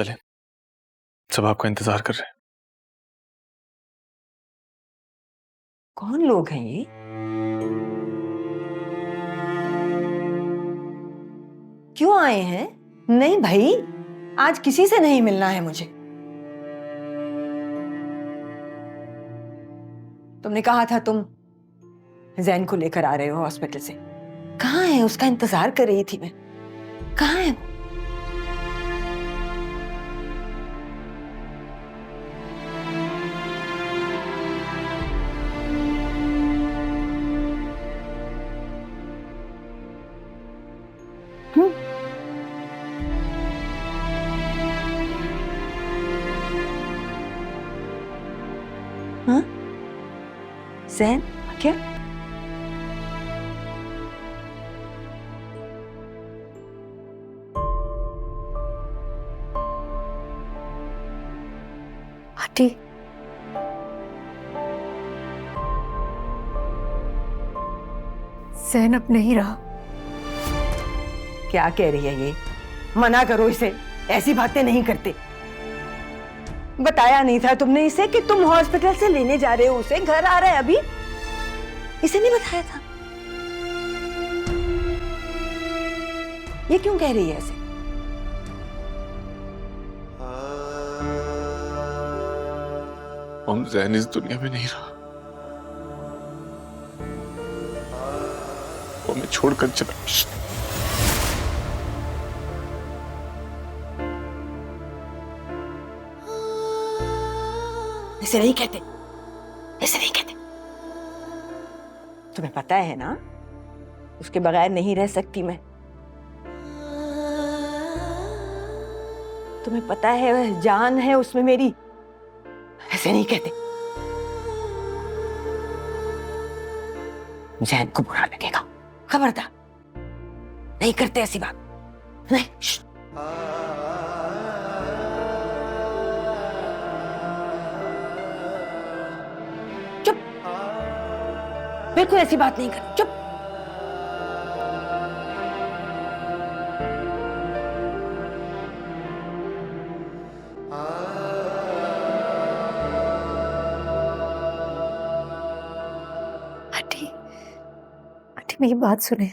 चले, सब आपका इंतजार कर रहे हैं। कौन लोग हैं ये? क्यों आए हैं? नहीं भाई, आज किसी से नहीं मिलना है मुझे। तुमने कहा था तुम जैन को लेकर आ रहे हो हॉस्पिटल से। कहाँ है? उसका इंतजार कर रही थी मैं। कहाँ है वो? हाँ? जैन क्या? आंटी, जैन अब नहीं रहा। क्या कह रही है ये? मना करो इसे, ऐसी बातें नहीं करते। बताया नहीं था तुमने इसे कि तुम हॉस्पिटल से लेने जा रहे हो उसे? घर आ रहा है अभी। इसे नहीं बताया था? ये क्यों कह रही है ऐसे? हम जैन इस दुनिया में नहीं रहा, वो हमें छोड़कर चला। इसे नहीं कहते, इसे नहीं कहते। तुम्हें पता है ना, उसके बगैर नहीं रह सकती मैं। तुम्हें पता है वह जान है उसमें मेरी। ऐसे नहीं कहते, जैन को बुरा लगेगा। खबरदार, नहीं करते ऐसी बात। नहीं। चुप, बिल्कुल ऐसी बात नहीं कर। चुप। आंटी, आंटी मेरी बात सुने।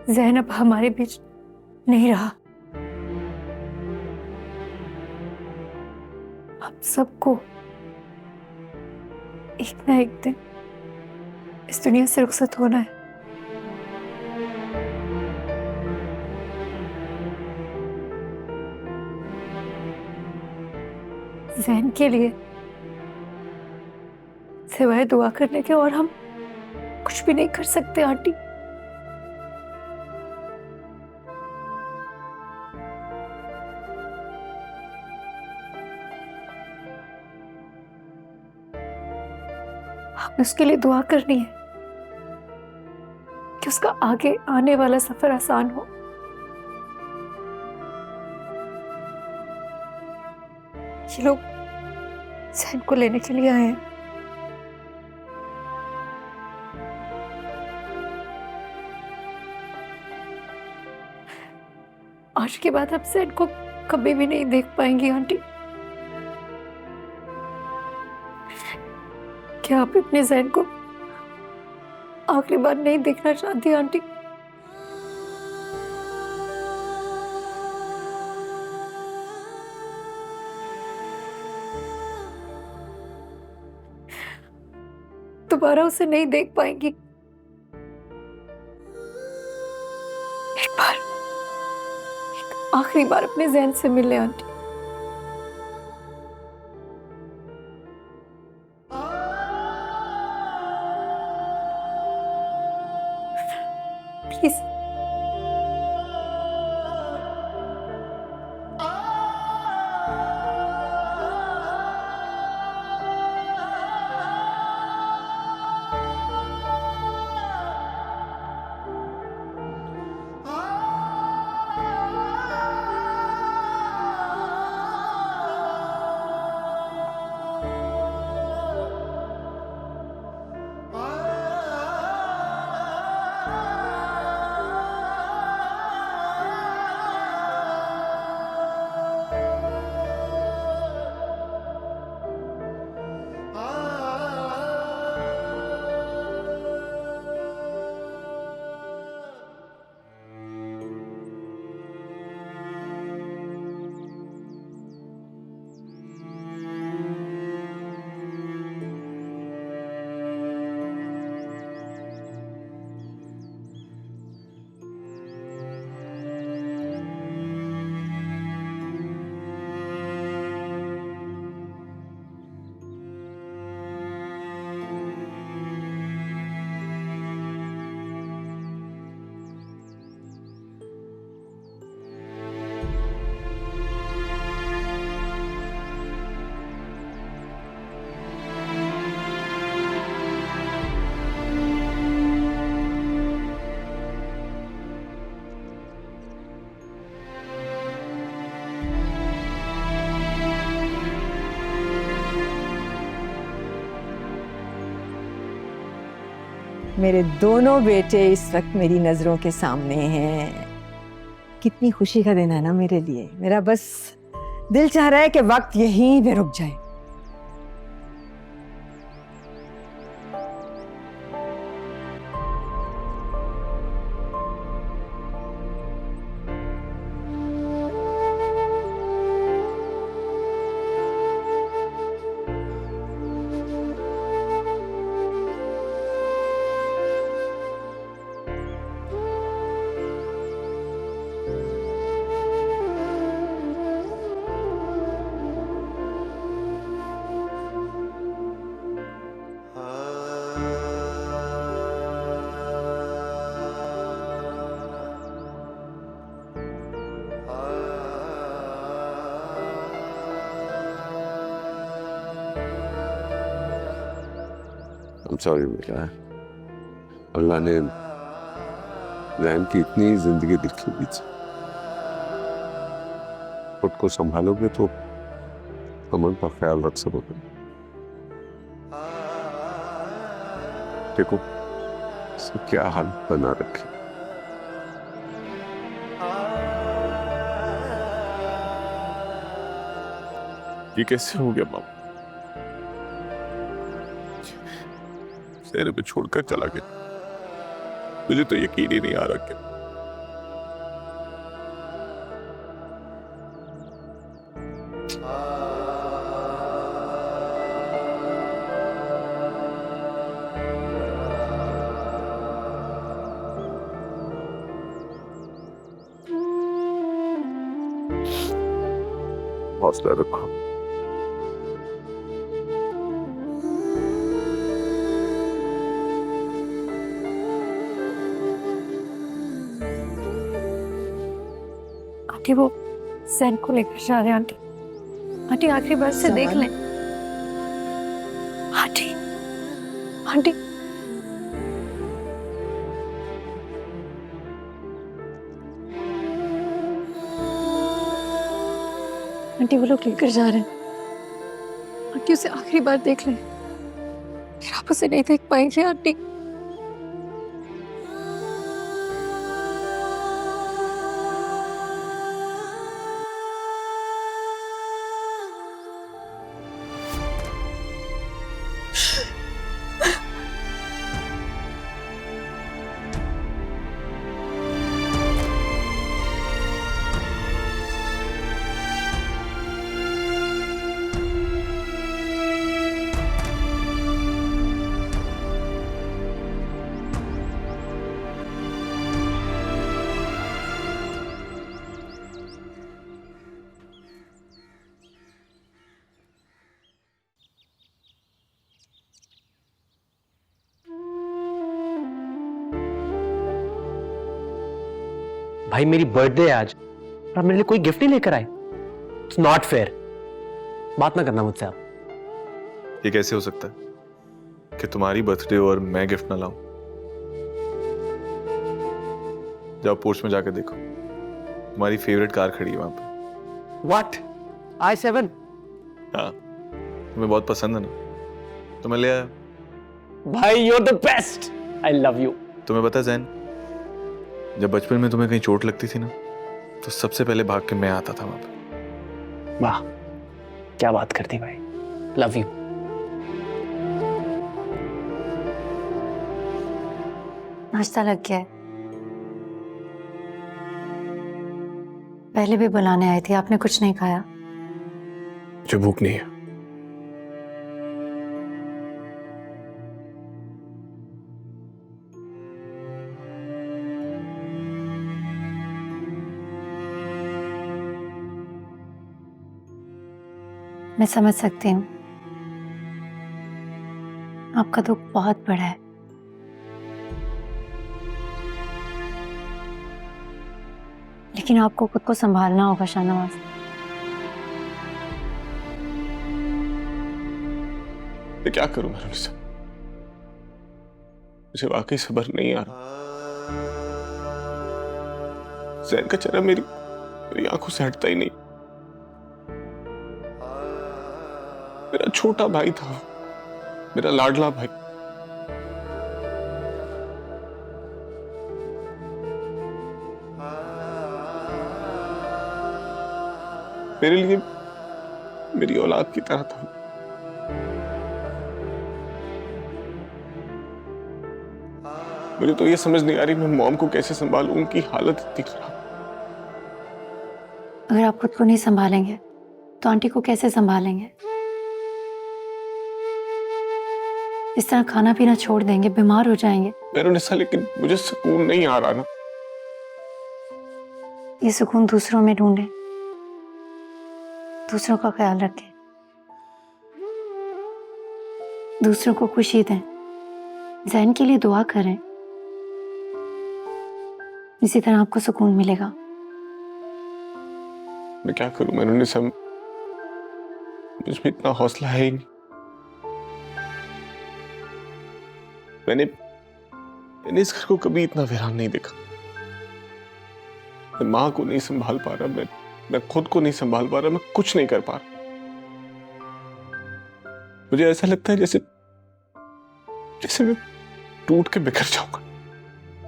जैन अब हमारे बीच नहीं रहा। हम सबको एक ना एक दिन इस दुनिया से रुखसत होना है। जैन के लिए सिवाय दुआ करने के और हम कुछ भी नहीं कर सकते आंटी। हमें उसके लिए दुआ करनी है कि उसका आगे आने वाला सफर आसान हो। ये लोग जैन को लेने के लिए आए हैं। आज के बाद आप जैन को कभी भी नहीं देख पाएंगी आंटी। क्या आप अपने जैन को आखिरी बार नहीं देखना चाहती आंटी? दोबारा उसे नहीं देख पाएंगी। एक बार, एक आखिरी बार अपने जैन से मिले आंटी। प्लीज। मेरे दोनों बेटे इस वक्त मेरी नजरों के सामने हैं। कितनी खुशी का दिन है ना मेरे लिए। मेरा बस दिल चाह रहा है कि वक्त यहीं पे रुक जाए। I'm sorry बेटा, अल्लाह ने रैन की इतनी जिंदगी लिखी हुई थी। खुद को संभालोगे तो अमन का ख्याल रख सकोगे। देखो इसको क्या हालत बना रखी। ये कैसे हो गया मामा? सहरे पे छोड़कर चला गया। मुझे तो यकीन ही नहीं आ रहा कि हौसला रखो। आंटी वो जैन को लेकर जा रहे हैं। आंटी आंटी आखिरी बार से देख लें। आंटी आंटी आंटी वो लोग लेकर जा रहे हैं। आंटी उसे आखिरी बार देख लें। फिर आप उसे नहीं देख पाएंगे आंटी। भाई मेरी बर्थडे है आज और आप मेरे लिए कोई गिफ्ट नहीं लेकर आए। It's not fair. बात ना करना मुझसे आप। ये कैसे हो सकता है कि तुम्हारी बर्थडे और मैं गिफ्ट ना लाऊं? जाओ पोर्च में जाकर देखो, तुम्हारी फेवरेट कार खड़ी है वहां पे। व्हाट? i7? हाँ, तुम्हें बहुत पसंद है ना, तो मैं ले आया। भाई you are the best. I love you. तुम्हें पता है जैन, जब बचपन में तुम्हें कहीं चोट लगती थी ना, तो सबसे पहले भाग के मैं आता था वहां पे। वाह क्या बात करती भाई। Love you. नाश्ता लग गया है। पहले भी बुलाने आई थी, आपने कुछ नहीं खाया। मुझे भूख नहीं है। मैं समझ सकती हूँ, आपका दुख बहुत बड़ा है। लेकिन आपको खुद को संभालना होगा शाहनवाज। मैं क्या करूं मैं से? मुझे वाकई सब्र नहीं आ रहा। जैन का चेहरा मेरी आंखों से हटता ही नहीं। मेरा छोटा भाई था, मेरा लाडला भाई। मेरे लिए मेरी औलाद की तरह था। मुझे तो ये समझ नहीं आ रही मैं मॉम को कैसे संभालूं, उनकी हालत इतनी खराब। अगर आप खुद को नहीं संभालेंगे तो आंटी को कैसे संभालेंगे? इस तरह खाना पीना छोड़ देंगे, बीमार हो जाएंगे। वेरोनिसा, लेकिन मुझे सुकून नहीं आ रहा ना। ये सुकून दूसरों में ढूंढे, दूसरों का ख्याल रखें, दूसरों को खुशी दें, ज़हन के लिए दुआ करें। इसी तरह आपको सुकून मिलेगा। मैं क्या करूं वेरोनिसा, मुझ में इतना हौसला है ही नहीं। मैंने इस घर को कभी इतना वीरान नहीं देखा। मैं माँ को नहीं संभाल पा रहा, मैं खुद को नहीं संभाल पा रहा, मैं कुछ नहीं कर पा रहा। मुझे ऐसा लगता है जैसे मैं टूट के बिखर जाऊंगा।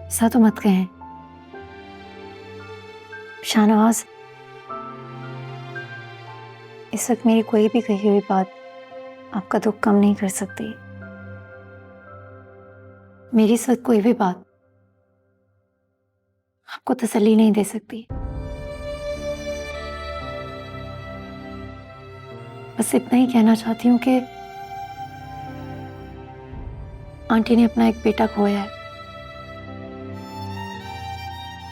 ऐसा तो मत कहें शाहनवाज। इस वक्त मेरी कोई भी कही हुई बात आपका दुख कम नहीं कर सकती। मेरी इस वक्त कोई भी बात आपको तसल्ली नहीं दे सकती। बस इतना ही कहना चाहती हूँ कि आंटी ने अपना एक बेटा खोया है।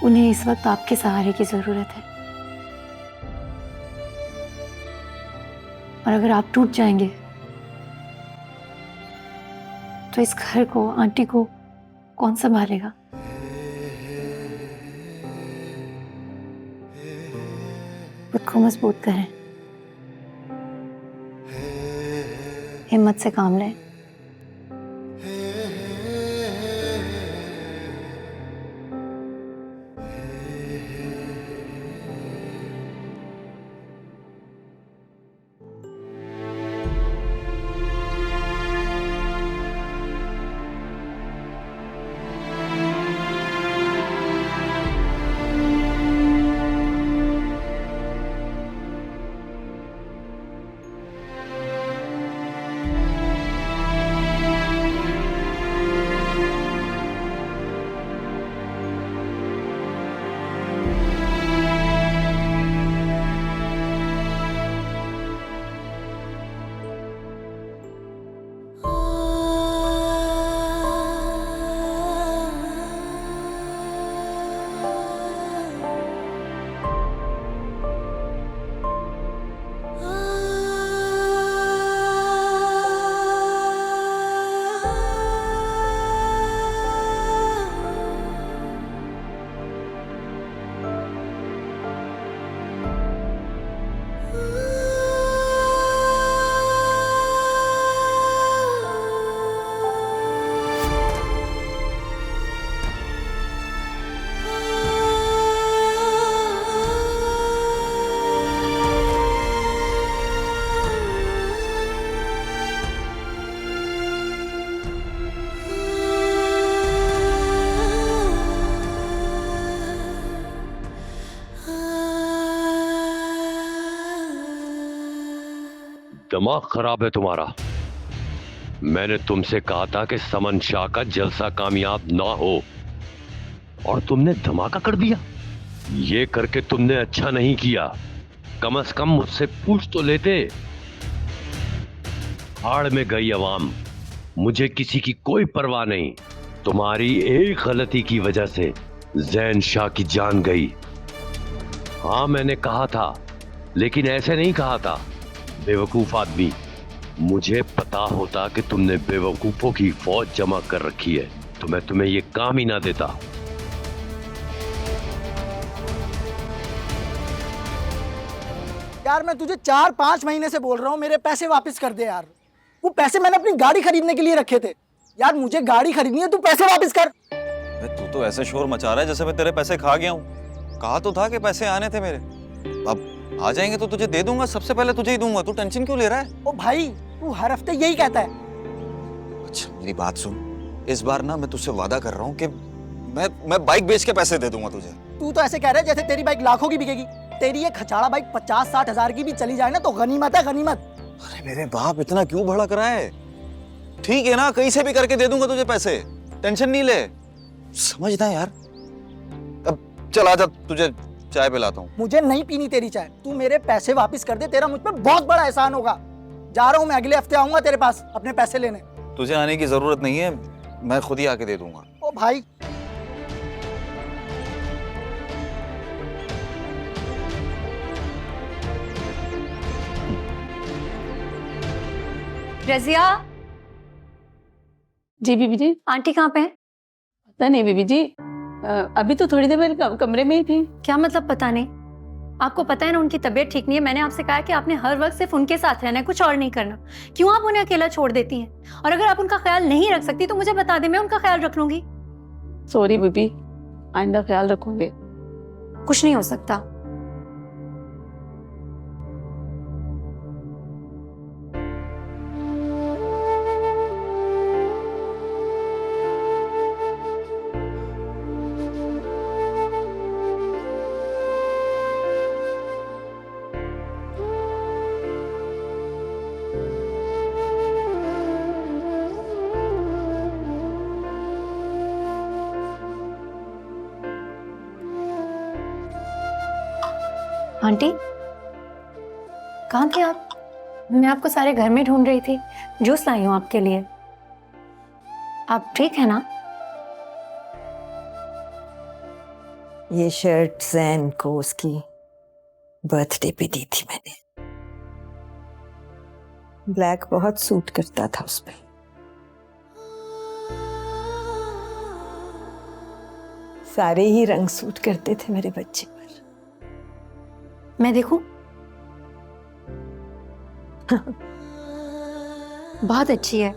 उन्हें इस वक्त आपके सहारे की जरूरत है, और अगर आप टूट जाएंगे तो इस घर को, आंटी को कौन संभालेगा? खुद को मजबूत करें, हिम्मत से काम लें। दिमाग खराब है तुम्हारा। मैंने तुमसे कहा था कि समन शाह का जलसा कामयाब ना हो, और तुमने धमाका कर दिया। ये करके तुमने अच्छा नहीं किया। कम से कम मुझसे पूछ तो लेते। हाड़ में गई अवाम, मुझे किसी की कोई परवाह नहीं। तुम्हारी एक गलती की वजह से जैन शाह की जान गई। हाँ, मैंने कहा था, लेकिन ऐसे नहीं कहा था। बेवकूफ आदमी, मुझे पता होता कि तुमने बेवकूफों की फौज जमा कर रखी है तो मैं तुम्हें ये काम ही ना देता। यार मैं तुझे 4-5 महीने से बोल रहा हूँ मेरे पैसे वापस कर दे यार। वो पैसे मैंने अपनी गाड़ी खरीदने के लिए रखे थे। यार मुझे गाड़ी खरीदनी है, तू पैसे वापस कर। तू तो ऐसे शोर मचा रहा है जैसे मैं तेरे पैसे खा गया हूँ। कहा तो था कि पैसे आने थे मेरे। अब आ जाएंगे तो तुझे दे दूंगा, सबसे पहले तुझे ही दूंगा। तू टेंशन क्यों ले रहा है? ओ भाई, तू हर हफ्ते यही कहता है। अच्छा मेरी बात सुन, इस बार ना मैं तुझसे वादा कर रहा हूँ कि मैं बाइक बेच के पैसे दे दूंगा तुझे। तू तो ऐसे कह रहा है जैसे तेरी बाइक लाखों की बिकेगी। तेरी ये खचाड़ा बाइक 50-60 हजार की भी चली जाए ना तो गनीमत है, गनीमत। अरे मेरे बाप, इतना क्यों भड़क रहा है? ठीक है ना, कहीं से भी करके दे दूंगा तुझे पैसे, टेंशन नहीं ले। समझना यार। अब चल आजा, तुझे चाय पिलाता हूँ। मुझे नहीं पीनी तेरी चाय, तू मेरे पैसे वापस कर दे, तेरा मुझ पर बहुत बड़ा एहसान होगा। जा रहा हूँ मैं, अगले हफ्ते आऊंगा तेरे पास अपने पैसे लेने। तुझे आने की जरूरत नहीं है, मैं खुद ही आके दे दूंगा। ओ भाई, रजिया, जी बीबी जी। आंटी कहाँ पे है? पता नहीं बीबी जी, अभी तो थोड़ी देर पहले कमरे में ही थी। क्या मतलब पता नहीं? आपको पता है ना उनकी तबीयत ठीक नहीं है। मैंने आपसे कहा कि आपने हर वक्त सिर्फ उनके साथ रहना है, कुछ और नहीं करना। क्यों आप उन्हें अकेला छोड़ देती हैं? और अगर आप उनका ख्याल नहीं रख सकती तो मुझे बता दें, मैं उनका ख्याल रख लूंगी। सॉरी बीबी, आइंदा ख्याल रखूंगे। कुछ नहीं हो सकता। आंटी, कहाँ थे आप? मैं आपको सारे घर में ढूंढ रही थी। जूस लाई हूँ आपके लिए। आप ठीक है ना? ये शर्ट जैन को उसकी बर्थडे पे दी थी मैंने। ब्लैक बहुत सूट करता था उस पे। सारे ही रंग सूट करते थे मेरे बच्चे पर। मैं देखूं? बहुत अच्छी है।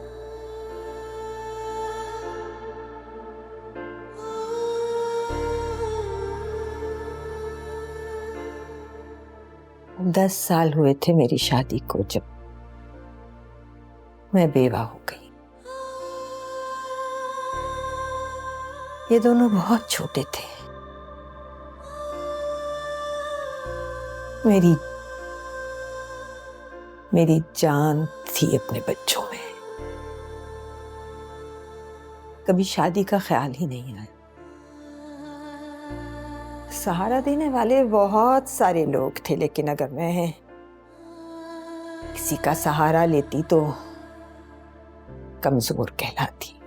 दस साल हुए थे मेरी शादी को जब मैं बेवा हो गई। ये दोनों बहुत छोटे थे। मेरी जान थी अपने बच्चों में। कभी शादी का ख्याल ही नहीं आया। सहारा देने वाले बहुत सारे लोग थे, लेकिन अगर मैं किसी का सहारा लेती तो कमजोर कहलाती।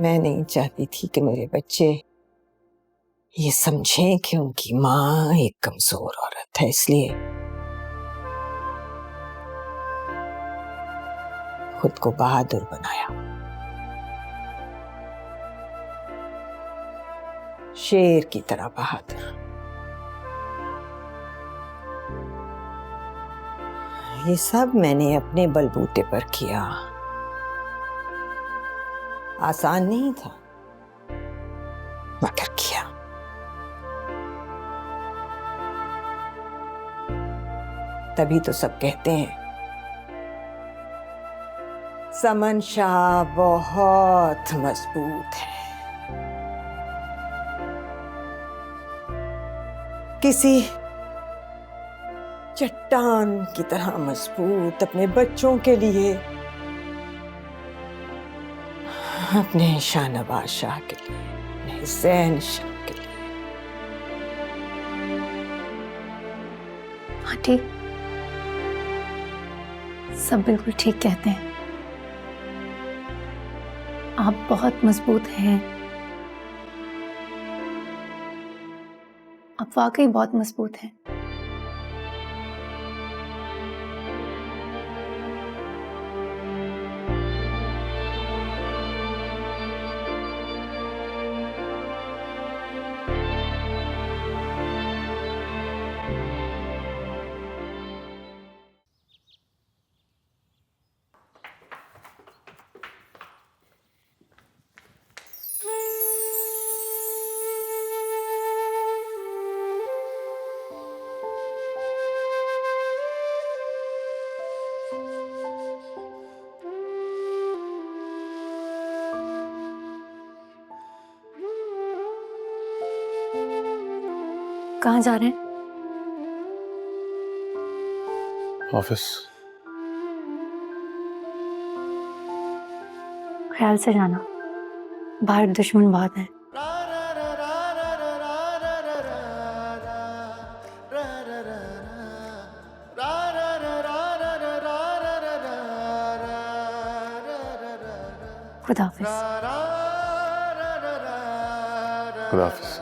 मैं नहीं चाहती थी कि मेरे बच्चे ये समझें कि उनकी माँ एक कमजोर औरत है, इसलिए खुद को बहादुर बनाया। शेर की तरह बहादुर। ये सब मैंने अपने बलबूते पर किया। आसान नहीं था, मगर किया। तभी तो सब कहते हैं समन शाह बहुत मजबूत है। किसी चट्टान की तरह मजबूत अपने बच्चों के लिए, अपने शाहनवाज शाह के लिए, अपने ज़ैन शाह के लिए। आंटी, सब बिल्कुल ठीक कहते हैं। आप बहुत मजबूत हैं। आप वाकई बहुत मजबूत हैं। कहाँ जा रहे हैं? ऑफिस। ख्याल से जाना, बाहर दुश्मन बहुत है। खुदाफिज। खुदाफिज।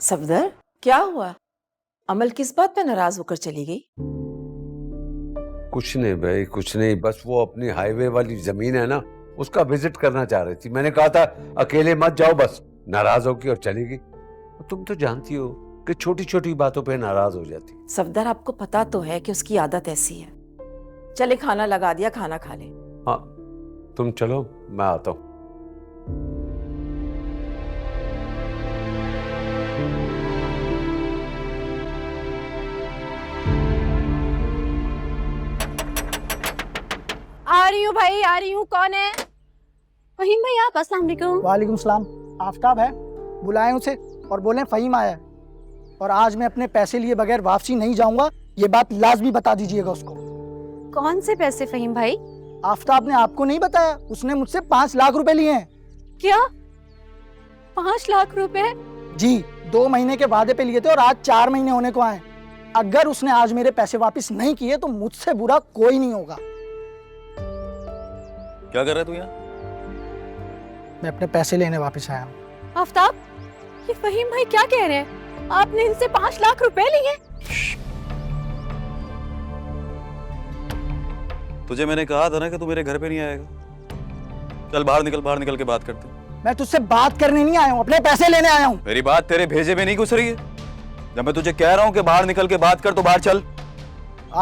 सफदर, क्या हुआ? अमल किस बात पे नाराज होकर चली गई? कुछ नहीं भाई, कुछ नहीं, बस वो अपनी हाईवे वाली जमीन है ना, उसका विजिट करना चाह रही थी। मैंने कहा था अकेले मत जाओ, बस नाराज होगी और चली गई। तुम तो जानती हो कि छोटी छोटी बातों पे नाराज हो जाती। सफदर, आपको पता तो है कि उसकी आदत ऐसी है। चले, खाना लगा दिया, खाना खा ले। हाँ, तुम चलो, मैं आता हूँ। आ रही हूँ भाई, आ रही हूँ। कौन है? फहीम भाई आप, अस्सलाम वालेकुम। वालेकुम सलाम। आफ्ताब है, बुलाएं उसे और बोलें फ़हीम आया है और आज मैं अपने पैसे लिए बगैर वापसी नहीं जाऊंगा, ये बात लाजमी बता दीजिएगा उसको। कौन से पैसे फहीम भाई? आफ्ताब ने आपको नहीं बताया? उसने मुझसे 5 लाख रुपए लिए हैं। क्या 5 लाख रुपए? जी, 2 महीने के वादे पे लिए थे और आज 4 महीने होने को आए। अगर उसने आज मेरे पैसे वापस नहीं किए तो मुझसे बुरा कोई नहीं होगा। क्या कर रहा है तू यहाँ? मैं अपने पैसे लेने वापस आया हूँ। आफ्ताब, ये फहीम भाई क्या कह रहे हैं? आपने इनसे 5 लाख रुपए लिए? तुझे मैंने कहा था ना कि तू मेरे घर पे नहीं आएगा। चल बाहर निकल, बाहर निकल के बात करते हैं। मैं तुझसे बात करने नहीं आया हूँ, अपने पैसे लेने आया हूँ। मेरी बात तेरे भेजे में नहीं घुस रही है? जब मैं तुझे कह रहा हूँ कि बाहर निकल के बात कर तो बाहर चल।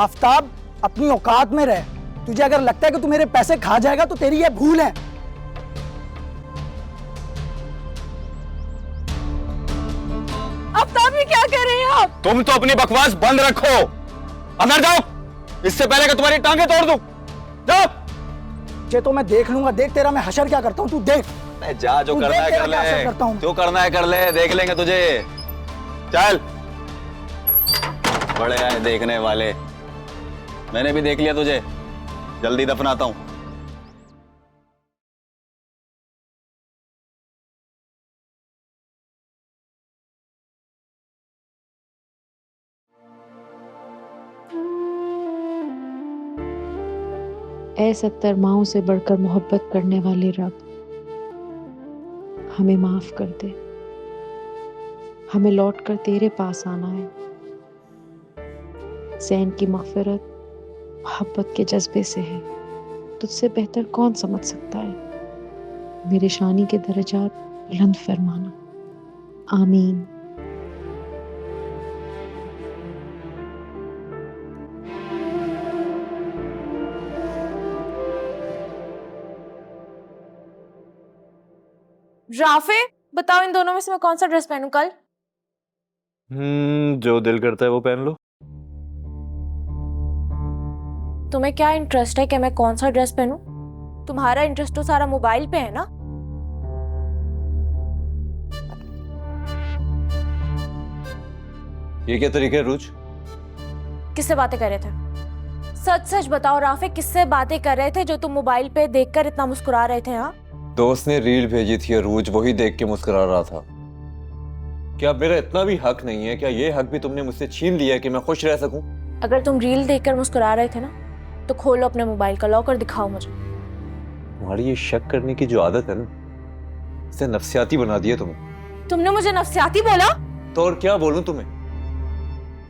आफ्ताब, अपनी औकात में रह। तुझे अगर लगता है कि तू मेरे पैसे खा जाएगा तो तेरी ये भूल है। आफ्ताब, ये क्या कर रहे हैं आप? तुम तो अपनी बकवास बंद रखो। अंदर जाओ, इससे पहले कि तुम्हारी टांगे तोड़ दूं। जाओ। ये तो मैं देख लूंगा, देख तेरा मैं हशर क्या करता हूँ, तू देख। जा, जो तू करना देख है तेरा कर क्या हशर ले, करता हूँ। जो करना है कर ले, देख लेंगे तुझे। चल, बड़े आए देखने वाले। मैंने भी देख लिया तुझे, जल्दी दफनाता हूँ। ऐ 70 माओं से बढ़कर मोहब्बत करने वाले रब, हमें माफ कर दे। हमें लौटकर तेरे पास आना है। ज़ैन की मग़फ़िरत मोहब्बत के जज्बे से है, तुझसे बेहतर कौन समझ सकता है। मेरे शानी के दर्जात बुलंद फरमाना, आमीन। राफे, बताओ इन दोनों में से मैं कौन सा ड्रेस पहनूं कल? जो दिल करता है वो पहन लो। तुम्हें क्या इंटरेस्ट है कि मैं कौन सा ड्रेस पहनूं? तुम्हारा इंटरेस्ट तो सारा मोबाइल पे है ना। ये क्या तरीका है रूज? किससे बातें कर रहे थे? सच सच बताओ राफे, किससे बातें कर रहे थे जो तुम मोबाइल पे देखकर इतना मुस्कुरा रहे थे? हाँ, दोस्त ने रील भेजी थी अरूज, वही देख के मुस्कुरा रहा था। क्या मेरा इतना भी हक नहीं है? क्या ये हक भी तुमने मुझसे छीन लिया है कि मैं खुश रह सकूं? अगर तुम रील देखकर मुस्कुरा रहे थे ना, तो खोलो अपने मोबाइल का लॉक और दिखाओ मुझे। तुम्हारी ये शक करने की जो आदत है ना, इसे नफ्सियाती बना दिया तुमने। तुमने मुझे नफ्सियाती बोला? तो और क्या बोलूं तुम्हें?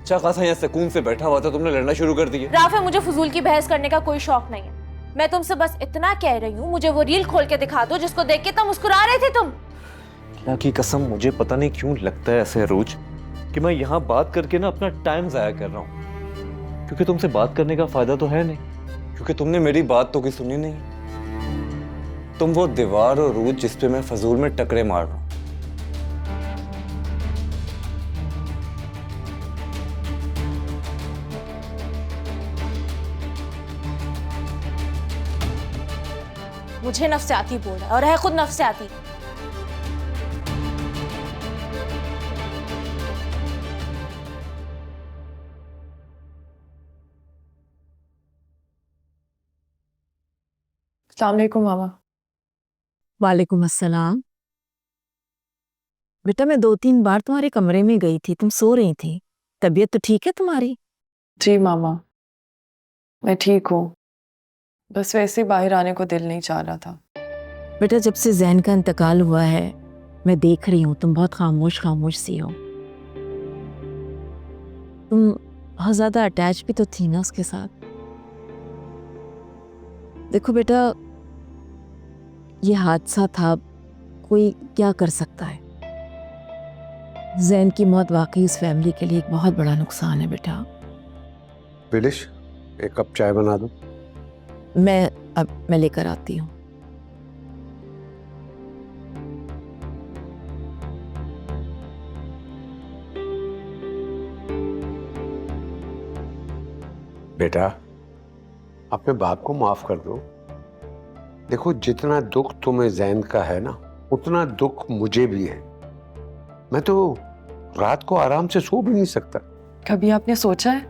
अच्छा खासा यहाँ सुकून से बैठा हुआ था, तुमने लड़ना शुरू कर दिया। राफे, मुझे फजूल की बहस करने का कोई शौक नहीं है। मैं तुमसे बस इतना कह रही हूँ, मुझे वो रील खोल के दिखा दो जिसको देख के तुम मुस्कुरा रहे थे। तुम अल्लाह की कसम, मुझे पता नहीं क्यों लगता है ऐसे अरूज कि मैं यहाँ बात करके ना अपना टाइम जाया कर रहा हूँ, क्योंकि तुमसे बात करने का फायदा तो है नहीं, क्योंकि तुमने मेरी बात तो कोई सुनी नहीं। तुम वो दीवार और रूज जिस पे मैं फजूल में टकरे मार रहा हूं। मुझे नफ्सियाती बोल रहा है और है खुद नफ्सियाती। अस्सलाम वालेकुम मामा। वालेकुम अस्सलाम। बेटा मैं 2-3 बार तुम्हारे कमरे में गई थी, तुम सो रही थी। तबीयत तो ठीक है तुम्हारी? जी मामा, मैं ठीक हूँ, बस वैसे ही बाहर आने को दिल नहीं चाह रहा था। बेटा जब से जैन का इंतकाल हुआ है मैं देख रही हूँ तुम बहुत खामोश खामोश सी हो। तुम बहुत ज्यादा अटैच भी तो थी ना उसके साथ। देखो बेटा ये हादसा था, कोई क्या कर सकता है। जैन की मौत वाकई उस फैमिली के लिए एक बहुत बड़ा नुकसान है बेटा। बिलिश, एक कप चाय बना दो। मैं लेकर आती हूँ। बेटा अपने बाप को माफ कर दो। देखो जितना दुख तुम्हें जैन का है ना, उतना दुख मुझे भी है। मैं तो रात को आराम से सो भी नहीं सकता। कभी आपने सोचा है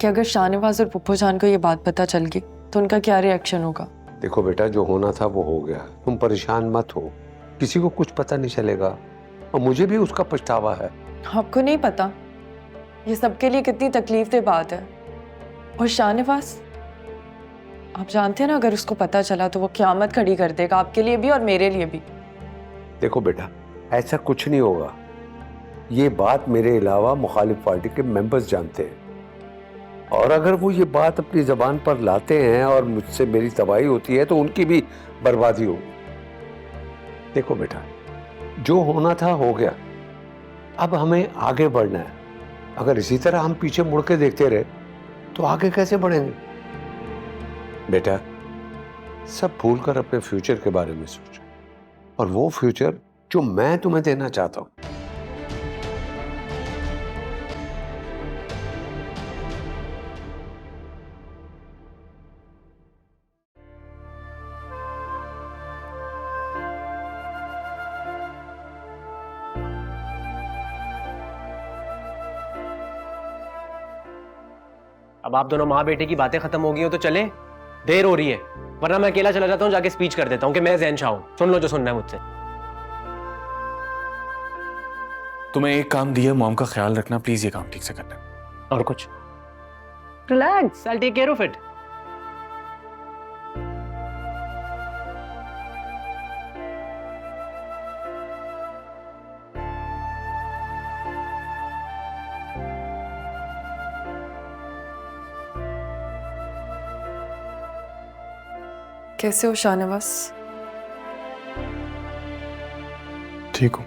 कि अगर शाहनवाज और पुप्पो जान को ये बात पता चल गई तो उनका क्या रिएक्शन होगा? देखो बेटा जो होना था वो हो गया, तुम परेशान मत हो, किसी को कुछ पता नहीं चलेगा और मुझे भी उसका पछतावा है। आपको नहीं पता ये सबके लिए कितनी तकलीफ दे बात है। और शाहनवाज, आप जानते हैं ना अगर उसको पता चला तो वो क़यामत खड़ी कर देगा, आपके लिए भी और मेरे लिए भी। देखो बेटा ऐसा कुछ नहीं होगा, ये बात मेरे अलावा मुखालिफ पार्टी के मेंबर्स जानते हैं और अगर वो ये बात अपनी जबान पर लाते हैं और मुझसे मेरी तबाही होती है तो उनकी भी बर्बादी होगी। देखो बेटा जो होना था हो गया, अब हमें आगे बढ़ना है। अगर इसी तरह हम पीछे मुड़ के देखते रहे तो आगे कैसे बढ़ेंगे? बेटा सब भूलकर अपने फ्यूचर के बारे में सोचो, और वो फ्यूचर जो मैं तुम्हें देना चाहता हूं। अब आप दोनों माँ बेटे की बातें खत्म हो गई हो तो चले, देर हो रही है, वरना मैं अकेला चला जाता हूँ, जाके स्पीच कर देता हूँ कि मैं जैन शाह हूं। सुन लो जो सुनना है मुझसे। तुम्हें एक काम दिया, मॉम का ख्याल रखना प्लीज, ये काम ठीक से करना। और कुछ? Relax, I take care of it. कैसे हो शाहनवाज? ठीक हूँ।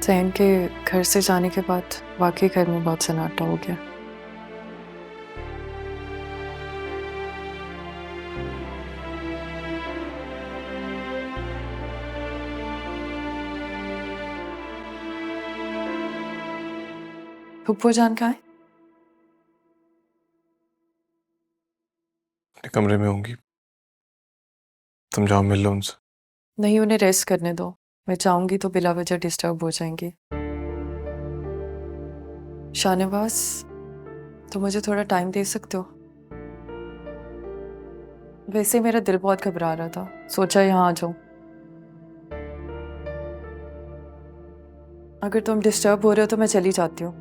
जैन के घर से जाने के बाद वाकई घर में बहुत सन्नाटा हो गया। पुप्पो जान कहाँ है? अपने कमरे में होंगी, तुम जाओ मिल लो उनसे। नहीं, उन्हें रेस्ट करने दो, मैं चाहूंगी तो बिला वजह डिस्टर्ब हो जाएंगी। शाहनवाज तो मुझे थोड़ा टाइम दे सकते हो? वैसे मेरा दिल बहुत घबरा रहा था, सोचा यहाँ आ जाऊं। अगर तुम डिस्टर्ब हो रहे हो तो मैं चली जाती हूँ।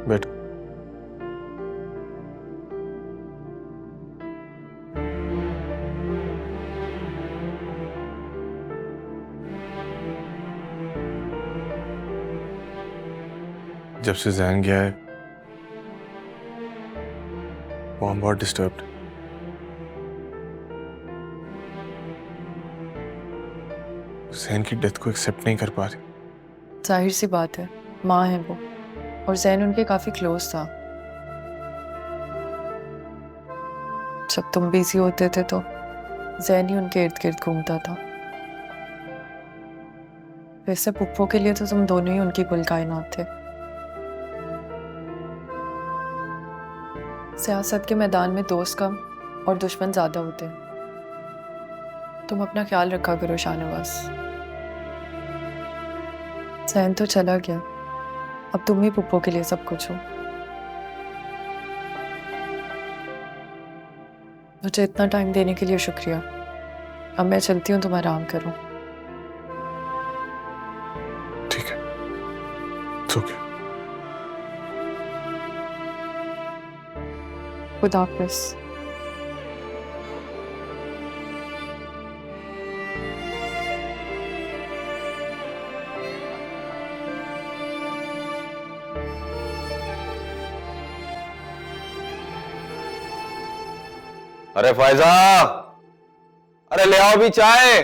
बैठो। जब से जैन गया है वो हम बहुत डिस्टर्ब्ड। जैन की डेथ को एक्सेप्ट नहीं कर पा रही। जाहिर सी बात है, माँ है वो, और जैन उनके काफी क्लोज था। जब तुम बिजी होते थे तो जैन ही उनके इर्द गिर्द घूमता था। वैसे पुप्पो के लिए तो तुम दोनों ही उनकी कुल कायनात थे। सियासत के मैदान में दोस्त कम और दुश्मन ज्यादा होते हैं। तुम अपना ख्याल रखा करो शाहनवाज। जैन तो चला गया, अब तुम ही पुप्पो के लिए सब कुछ हो। मुझे इतना टाइम देने के लिए शुक्रिया। अब मैं चलती हूँ, तुम आराम करो। ठीक है, ओके। खुदा हाफिज़। अरे फायजा, अरे ले आओ भी चाय।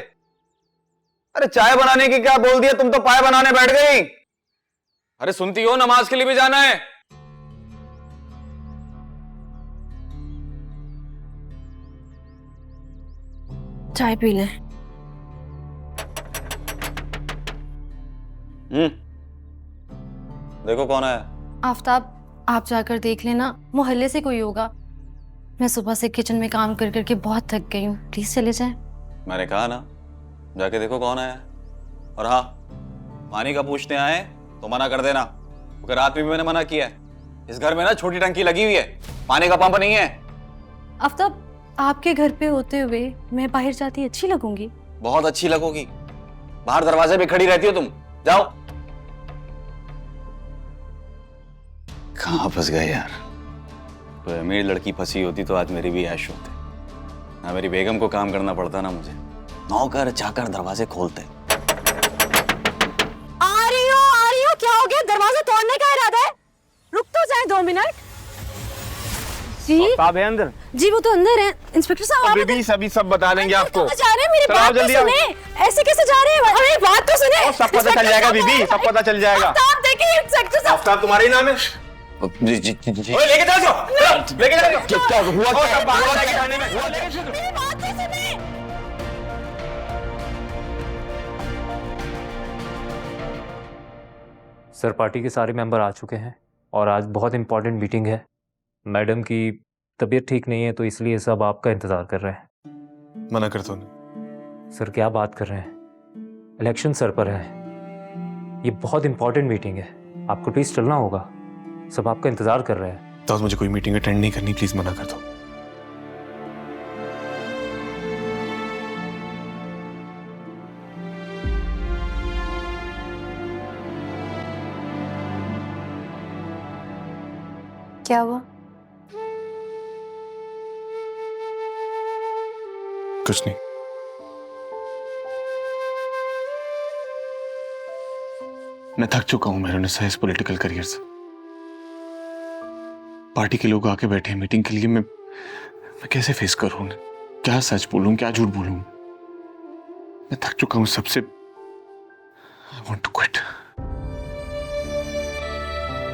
अरे चाय बनाने की क्या बोल दिया, तुम तो पाए बनाने बैठ गई। अरे सुनती हो, नमाज के लिए भी जाना है। चाय पी ले। देखो कौन है। आफ्ताब, आप जाकर देख लेना, मोहल्ले से कोई होगा। मैं सुबह से किचन में काम कर करके बहुत थक गई हूँ, प्लीज चले जाएं। मैंने कहा ना, जाके देखो कौन है। और हाँ, पानी का पूछने आए तो मना कर देना, क्योंकि रात में भी मैंने मना किया है। इस घर में ना छोटी टंकी लगी हुई है, पानी का पंप नहीं है। आफ्ताब, आपके घर पे होते हुए मैं बाहर जाती अच्छी लगूंगी? बहुत अच्छी लगोगी, बाहर दरवाजे पे खड़ी रहती हो तुम। जाओ। कहाँ फंस गए यार। कोई अमीर लड़की फंसी होती तो आज मेरी भी ऐश होते ना। मेरी बेगम को काम करना पड़ता ना मुझे, नौकर चाकर दरवाजे खोलते। आ रही हो, क्या हो गया? दरवाजा तोड़ने का इरादा है? रुक तो जाए 2 मिनट। जी है अंदर। जी वो तो अंदर है। इंस्पेक्टर साहब, आप अभी सभी सब बता देंगे आपको। जा रहे हैं, मेरी बात तो सुने। ऐसे कैसे जा रहे हैं? मेरी बात तो सुने। सब पता चल जाएगा बीबी, सब पता चल जाएगा। आप देखिए इंस्पेक्टर साहब। आफ्ताब तुम्हारा ही नाम है? जी जी जी जी। ओए लेके जाओ, लेके जाओ। क्या हुआ? सब बाहर जाके खाने में। मेरी बात तो सुने। सर, पार्टी के सारे मेंबर आ चुके हैं और आज बहुत इंपॉर्टेंट मीटिंग है। मैडम की तबीयत ठीक नहीं है, तो इसलिए सब आपका इंतज़ार कर रहे हैं। मना करता हूँ। सर क्या बात कर रहे हैं, इलेक्शन सर पर है, ये बहुत इंपॉर्टेंट मीटिंग है, आपको प्लीज़ चलना होगा, सब आपका इंतज़ार कर रहे हैं। तो मुझे कोई मीटिंग अटेंड नहीं करनी, प्लीज़ मना कर दो। क्या हुआ? कुछ नहीं। मैं थक चुका हूं मेरे इस पॉलिटिकल करियर से। पार्टी के लोग आके बैठे हैं मीटिंग के लिए, मैं कैसे फेस करूं? क्या सच बोलूं, क्या झूठ बोलूं? मैं थक चुका हूं सबसे। I want to quit.